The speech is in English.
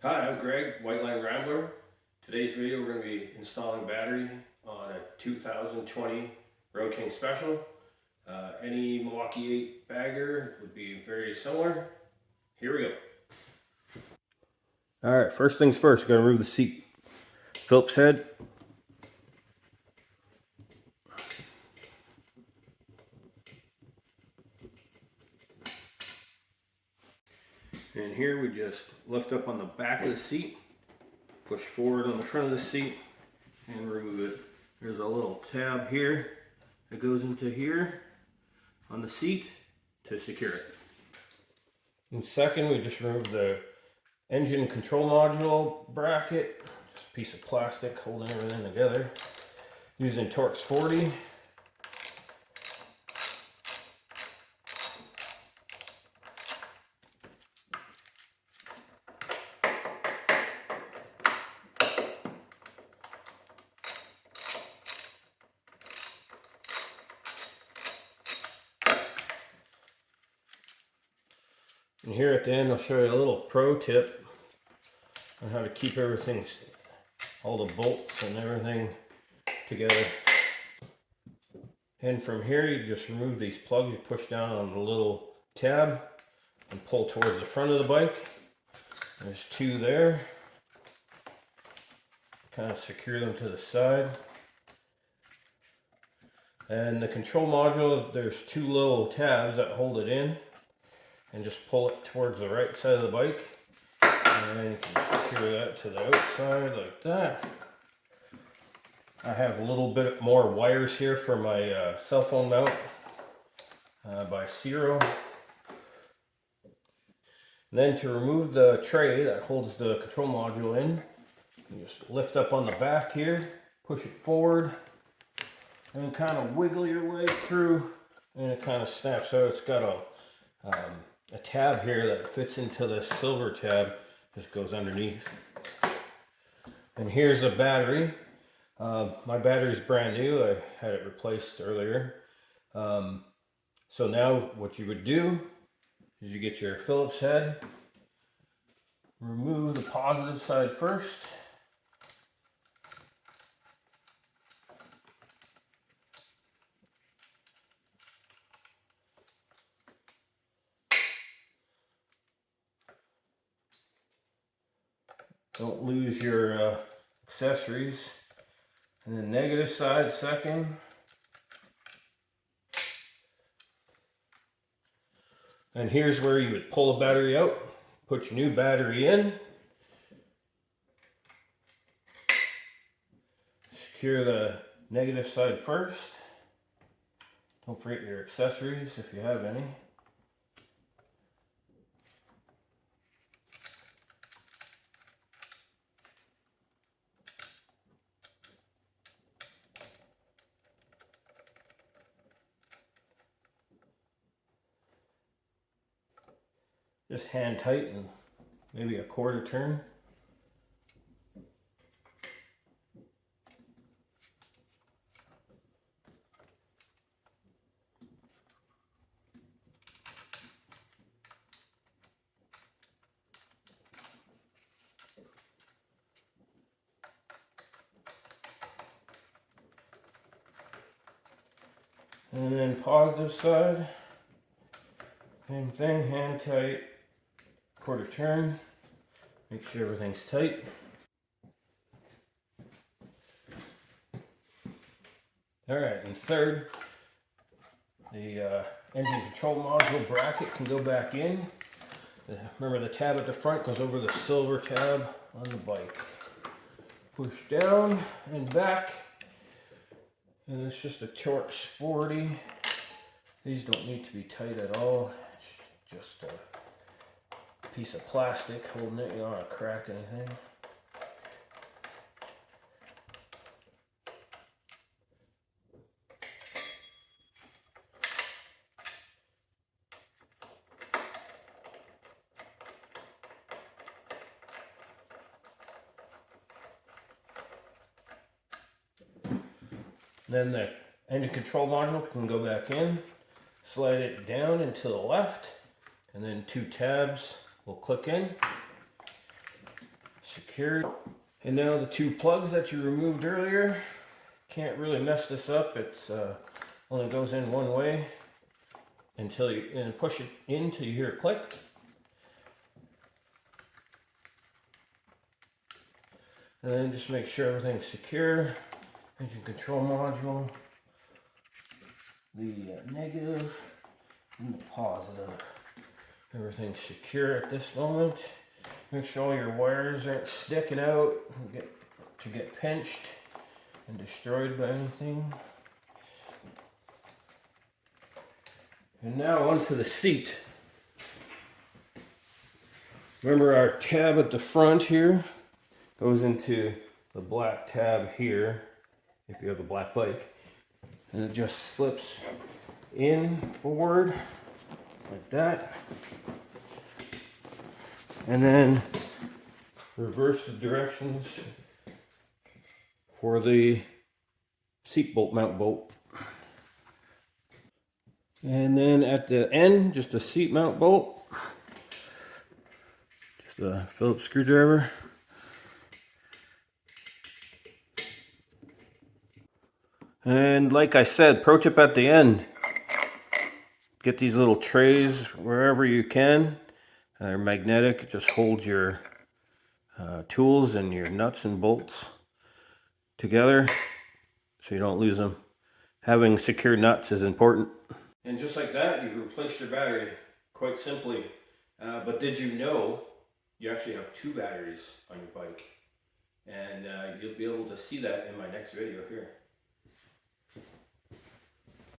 Hi, I'm Greg, White Line Rambler. Today's video we're going to be installing battery on a 2020 Road King Special. Any Milwaukee 8 bagger would be very similar. Here we go. Alright, first things first, we're going to remove the seat Phillips head. And here we just lift up on the back of the seat, push forward on the front of the seat, and remove it. There's a little tab here that goes into here on the seat to secure it. And second, we just remove the engine control module bracket, just a piece of plastic holding everything together, using Torx 40. And here at the end, I'll show you a little pro tip on how to keep everything, all the bolts and everything together. And from here, you just remove these plugs. You push down on the little tab and pull towards the front of the bike. There's two there. Kind of secure them to the side. And the control module, there's two little tabs that hold it in. And just pull it towards the right side of the bike. And then you can secure that to the outside like that. I have a little bit more wires here for my cell phone mount by Zero. And then to remove the tray that holds the control module in, you just lift up on the back here, push it forward, and kind of wiggle your way through, and it kind of snaps out. It's got a tab here that fits into the silver tab, just goes underneath. And here's the battery. My battery's brand new. I had it replaced earlier. So now what you would do is you get your Phillips head, remove the positive side first. Don't lose your accessories. And the negative side second. And here's where you would pull the battery out, put your new battery in, secure the negative side first. Don't forget your accessories if you have any. Just hand tighten, maybe a quarter turn. And then positive side, same thing, hand tight, quarter turn, make sure everything's tight. Alright, and third, the engine control module bracket can go back in. Remember the tab at the front goes over the silver tab on the bike. Push down and back, and it's just a Torx 40. These don't need to be tight at all. It's just a piece of plastic holding it. You don't want to crack anything. Then the engine control module can go back in, slide it down and to the left, and then two tabs will click in. secured. And now the two plugs that you removed earlier. Can't really mess this up. It's only goes in one way until you push it in till you hear a click. And then just make sure everything's secure. Engine control module, the negative and the positive. Everything's secure at this moment. Make sure all your wires aren't sticking out to get pinched and destroyed by anything. And now onto the seat. Remember our tab at the front here goes into the black tab here if you have a black bike, and it just slips in forward like that, and then reverse the directions for the seat bolt mount bolt. And then at the end, just a seat mount bolt, just a Phillips screwdriver. And like I said, pro tip at the end, get these little trays wherever you can. They're magnetic, it just holds your tools and your nuts and bolts together so you don't lose them. Having secure nuts is important. And just like that, you've replaced your battery quite simply. But did you know you actually have two batteries on your bike? And you'll be able to see that in my next video here.